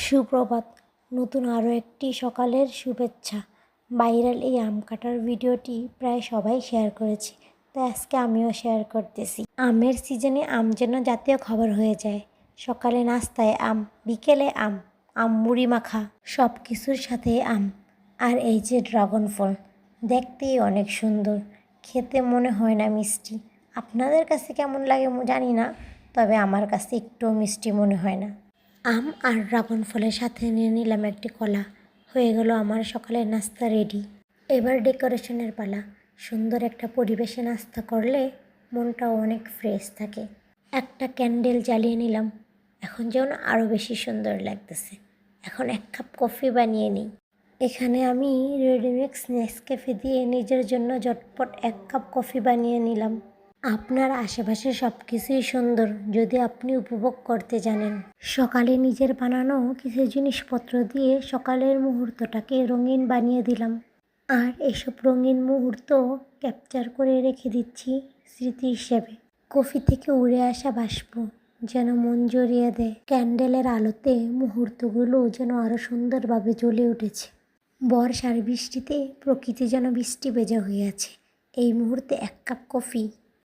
সুপ্রভাত। নতুন আরও একটি সকালের শুভেচ্ছা। ভাইরাল এই আম কাটার ভিডিওটি প্রায় সবাই শেয়ার করেছে, তাই আজকে আমিও শেয়ার করতেছি। আমের সিজনে আম যেন জাতীয় খাবার হয়ে যায়। সকালে নাস্তায় আম, বিকেলে আম, আম মুড়ি মাখা, সব কিছুর সাথে আম। আর এই যে ড্রাগন ফল, দেখতেই অনেক সুন্দর, খেতে মনে হয় না মিষ্টি। আপনাদের কাছে কেমন লাগে জানি না, তবে আমার কাছে একটুও মিষ্টি মনে হয় না। আম আর ড্রাগন ফলের সাথে নিয়ে নিলাম একটি কলা। হয়ে গেল আমার সকালের নাস্তা রেডি। এবার ডেকোরেশনের পালা। সুন্দর একটা পরিবেশে নাস্তা করলে মনটাও অনেক ফ্রেশ থাকে। একটা ক্যান্ডেল জ্বালিয়ে নিলাম, এখন যেন আরও বেশি সুন্দর লাগতেছে। এখন 1 কাপ কফি বানিয়ে নিই। এখানে আমি রেডিমিক্স নেসক্যাফে দিয়ে নিজের জন্য ঝটপট 1 কাপ কফি বানিয়ে নিলাম। আপনার আশেপাশে সব কিছুই সুন্দর যদি আপনি উপভোগ করতে জানেন। সকালে নিজের বানানো কিছু জিনিসপত্র দিয়ে সকালের মুহূর্তটাকে রঙিন বানিয়ে দিলাম। আর এসব রঙিন মুহূর্ত ক্যাপচার করে রেখে দিচ্ছি স্মৃতি হিসেবে। কফি থেকে উড়ে আসা বাষ্প যেন মন জড়িয়ে দেয়। ক্যান্ডেলের আলোতে মুহূর্তগুলো যেন আরও সুন্দরভাবে জ্বলে উঠেছে। বর্ষার বৃষ্টিতে প্রকৃতি যেন বৃষ্টি ভেজা হয়ে আছে। এই মুহূর্তে 1 কাপ কফি